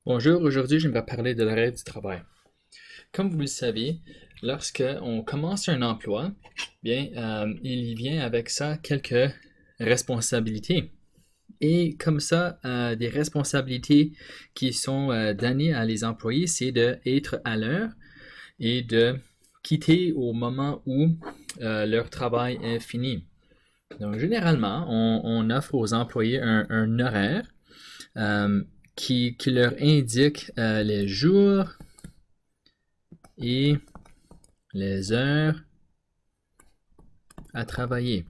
Bonjour, aujourd'hui j'aimerais parler de l'horaire du travail. Comme vous le savez, lorsque on commence un emploi, il y vient avec ça quelques responsabilités. Et comme ça, des responsabilités qui sont données à les employés, c'est d'être à l'heure et de quitter au moment où leur travail est fini. Donc généralement, on offre aux employés un horaire qui leur indique les jours et les heures à travailler.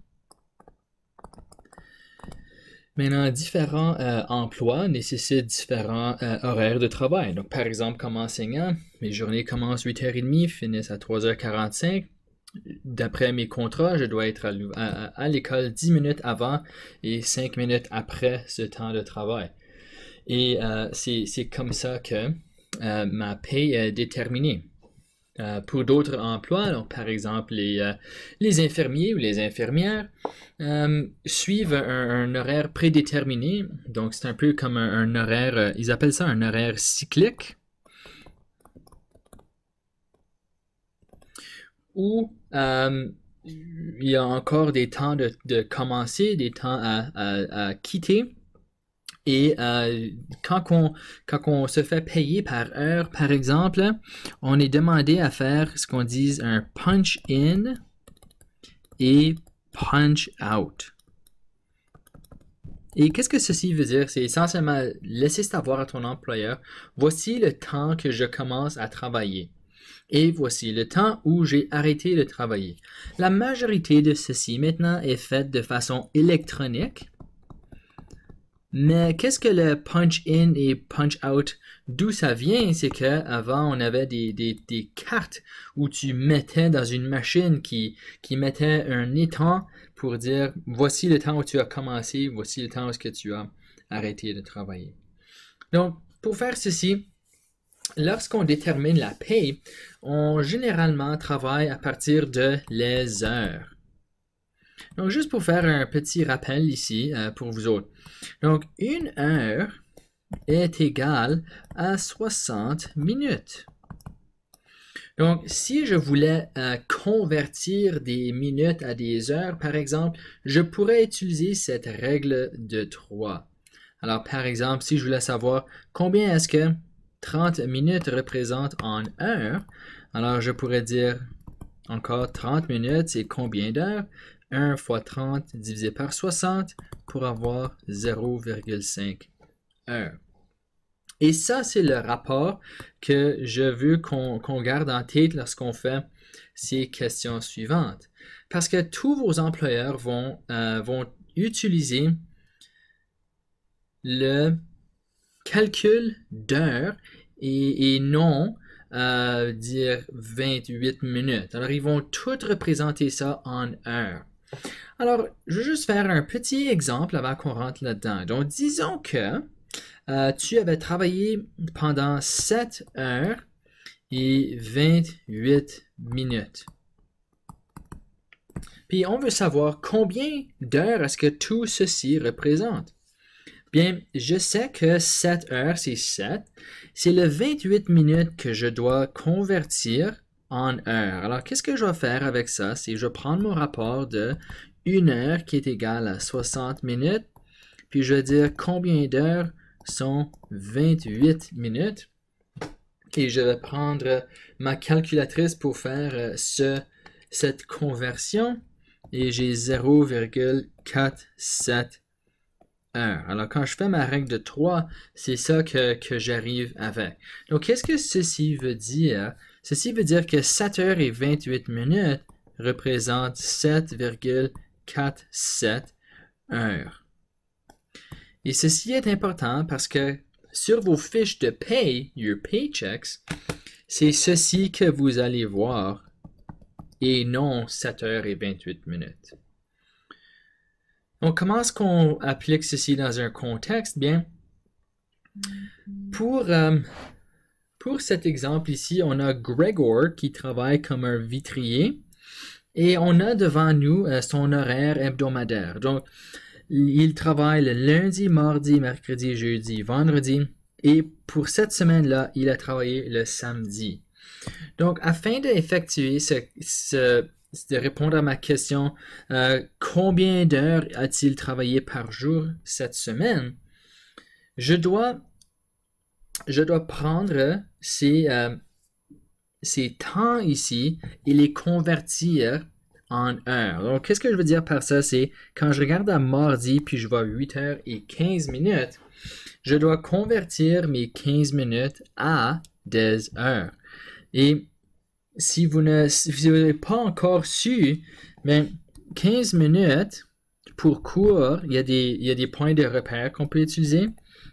Maintenant, différents emplois nécessitent différents horaires de travail. Donc, par exemple, comme enseignant, mes journées commencent à 8h30, finissent à 3h45. D'après mes contrats, je dois être à l'école 10 minutes avant et 5 minutes après ce temps de travail. Et c'est comme ça que ma paye est déterminée. Pour d'autres emplois, donc par exemple les infirmiers ou les infirmières, suivent un horaire prédéterminé. Donc c'est un peu comme un horaire, ils appellent ça un horaire cyclique. Où il y a encore des temps de commencer, des temps à quitter. Et quand on se fait payer par heure, par exemple, on est demandé à faire ce qu'on dit un punch-in et punch-out. Et qu'est-ce que ceci veut dire? C'est essentiellement laisser savoir à ton employeur, voici le temps que je commence à travailler. Et voici le temps où j'ai arrêté de travailler. La majorité de ceci maintenant est faite de façon électronique. Mais qu'est-ce que le punch-in et punch-out? D'où ça vient, c'est qu'avant, on avait des cartes où tu mettais dans une machine qui mettait un étang pour dire voici le temps où tu as commencé, voici le temps où tu as arrêté de travailler. Donc, pour faire ceci, lorsqu'on détermine la paye, on généralement travaille à partir de les heures. Donc, juste pour faire un petit rappel ici pour vous autres. Donc, une heure est égale à 60 minutes. Donc, si je voulais convertir des minutes à des heures, par exemple, je pourrais utiliser cette règle de 3. Alors, par exemple, si je voulais savoir combien est-ce que 30 minutes représentent en heures, alors je pourrais dire encore 30 minutes, c'est combien d'heures? 1 fois 30 divisé par 60 pour avoir 0,5 heures. Et ça, c'est le rapport que je veux qu'on garde en tête lorsqu'on fait ces questions suivantes. Parce que tous vos employeurs vont utiliser le calcul d'heures et non dire 28 minutes. Alors, ils vont tout représenter ça en heures. Alors, je vais juste faire un petit exemple avant qu'on rentre là-dedans. Donc, disons que tu avais travaillé pendant 7 heures et 28 minutes. Puis, on veut savoir combien d'heures est-ce que tout ceci représente. Bien, je sais que 7 heures, c'est 7. C'est le 28 minutes que je dois convertir en heures. Alors, qu'est-ce que je vais faire avec ça? C'est je vais prendre mon rapport de 1 heure qui est égal à 60 minutes, puis je vais dire combien d'heures sont 28 minutes. Et je vais prendre ma calculatrice pour faire cette conversion et j'ai 0,47 heures. Alors, quand je fais ma règle de 3, c'est ça que j'arrive avec. Donc, qu'est-ce que ceci veut dire? Ceci veut dire que 7 heures et 28 minutes représentent 7,47 heures. Et ceci est important parce que sur vos fiches de paye, your paychecks, c'est ceci que vous allez voir et non 7 heures et 28 minutes. Donc, comment est-ce qu'on applique ceci dans un contexte? Bien, pour cet exemple ici, on a Gregor qui travaille comme un vitrier et on a devant nous son horaire hebdomadaire. Donc, il travaille le lundi, mardi, mercredi, jeudi, vendredi Et pour cette semaine-là, il a travaillé le samedi. Donc, afin d'effectuer de répondre à ma question, combien d'heures a-t-il travaillé par jour cette semaine? Je dois prendre ces temps ici et les convertir en heures. Donc, qu'est-ce que je veux dire par ça? C'est quand je regarde à mardi, puis je vois 8h15, je dois convertir mes 15 minutes à des heures. Et si vous n'avez pas encore su, mais 15 minutes pour cours, il y a des points de repère qu'on peut utiliser.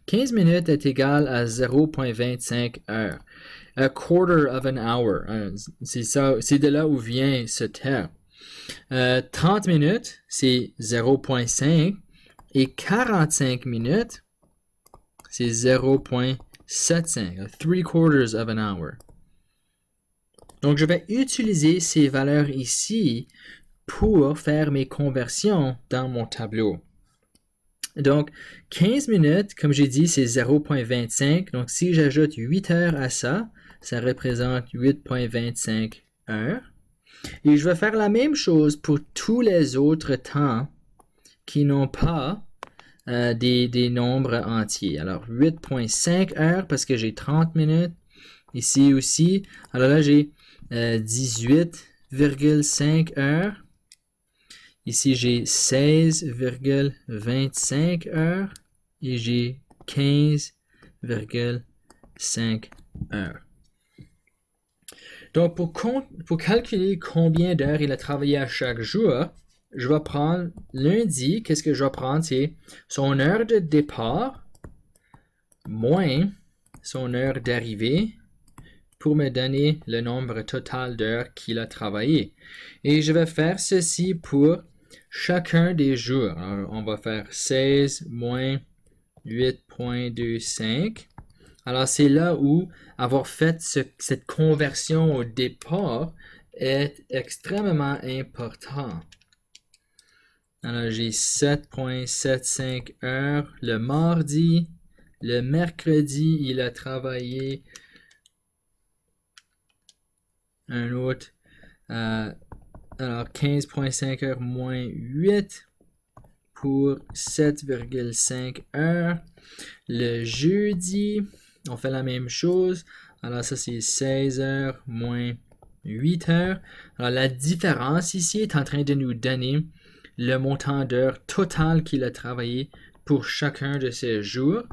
15 minutes est égal à 0.25 heures. A quarter of an hour. C'est ça, c'est de là où vient ce terme. 30 minutes, c'est 0.5 et 45 minutes, c'est 0.75, 3/4 of an hour. Donc, je vais utiliser ces valeurs ici pour faire mes conversions dans mon tableau. Donc, 15 minutes, comme j'ai dit, c'est 0.25. Donc, si j'ajoute 8 heures à ça, ça représente 8.25 heures. Et je vais faire la même chose pour tous les autres temps qui n'ont pas des nombres entiers. Alors, 8.5 heures parce que j'ai 30 minutes. Ici aussi. Alors là, j'ai 18,5 heures. Ici, j'ai 16,25 heures. Et j'ai 15,5 heures. Donc, pour calculer combien d'heures il a travaillé à chaque jour, je vais prendre lundi. Qu'est-ce que je vais prendre? C'est son heure de départ moins son heure d'arrivée pour me donner le nombre total d'heures qu'il a travaillé. Et je vais faire ceci pour chacun des jours. Alors, on va faire 16 moins 8.25. Alors, c'est là où avoir fait cette conversion au départ est extrêmement important. Alors, j'ai 7.75 heures le mardi. Le mercredi, il a travaillé un autre. Alors, 15.5 heures moins 8 pour 7,5 heures. Le jeudi, on fait la même chose. Alors, ça, c'est 16 heures moins 8 heures. Alors, la différence ici est en train de nous donner le montant d'heures total qu'il a travaillé pour chacun de ces jours.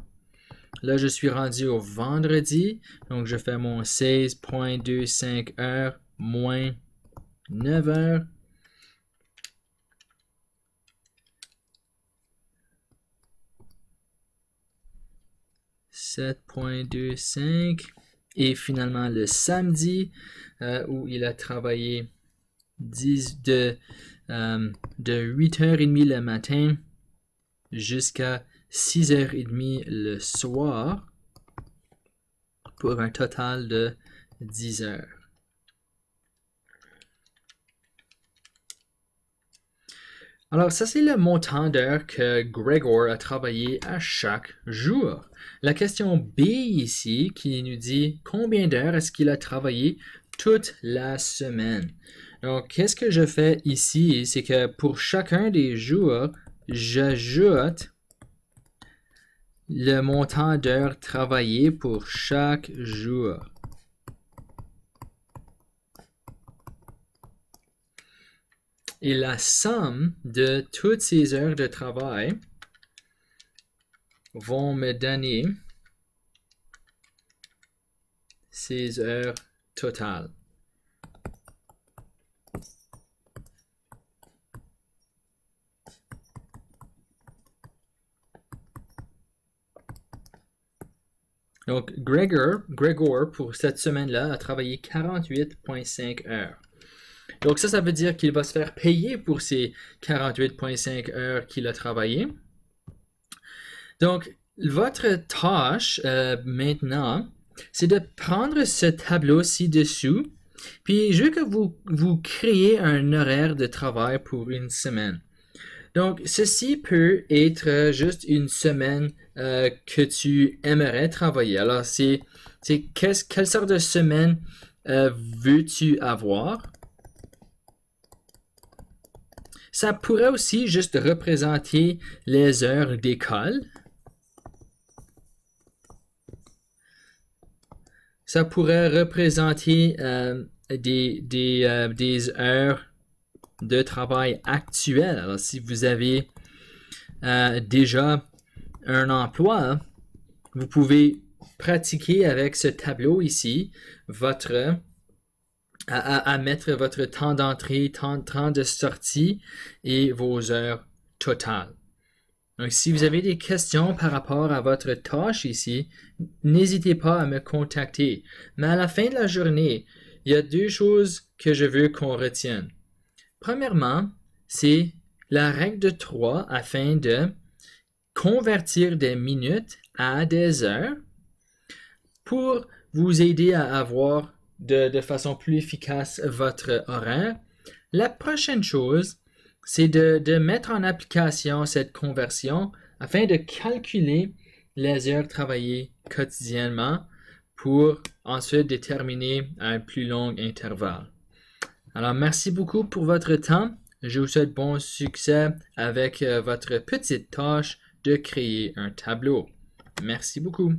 Là, je suis rendu au vendredi. Donc, je fais mon 16.25 heures moins 9 heures. « 7.25 » et finalement le samedi où il a travaillé de 8h30 le matin jusqu'à 6h30 le soir pour un total de 10 heures. Alors, ça, c'est le montant d'heures que Gregor a travaillé à chaque jour. La question B ici, qui nous dit combien d'heures est-ce qu'il a travaillé toute la semaine. Donc, qu'est-ce que je fais ici? C'est que pour chacun des jours, j'ajoute le montant d'heures travaillées pour chaque jour. Et la somme de toutes ces heures de travail vont me donner ces heures totales. Donc, Gregor, pour cette semaine-là, a travaillé 48,5 heures. Donc ça veut dire qu'il va se faire payer pour ces 48,5 heures qu'il a travaillé. Donc, votre tâche maintenant, c'est de prendre ce tableau ci-dessous, puis je veux que vous créez un horaire de travail pour une semaine. Donc, ceci peut être juste une semaine que tu aimerais travailler. Alors, quelle sorte de semaine veux-tu avoir? Ça pourrait aussi juste représenter les heures d'école. Ça pourrait représenter des heures de travail actuelles. Alors, si vous avez déjà un emploi, vous pouvez pratiquer avec ce tableau ici à mettre votre temps d'entrée, temps de sortie et vos heures totales. Donc, si vous avez des questions par rapport à votre tâche ici, n'hésitez pas à me contacter. Mais à la fin de la journée, il y a deux choses que je veux qu'on retienne. Premièrement, c'est la règle de 3 afin de convertir des minutes à des heures pour vous aider à avoir de façon plus efficace votre horaire. La prochaine chose, c'est de mettre en application cette conversion afin de calculer les heures travaillées quotidiennement pour ensuite déterminer un plus long intervalle. Alors, merci beaucoup pour votre temps. Je vous souhaite bon succès avec votre petite tâche de créer un tableau. Merci beaucoup.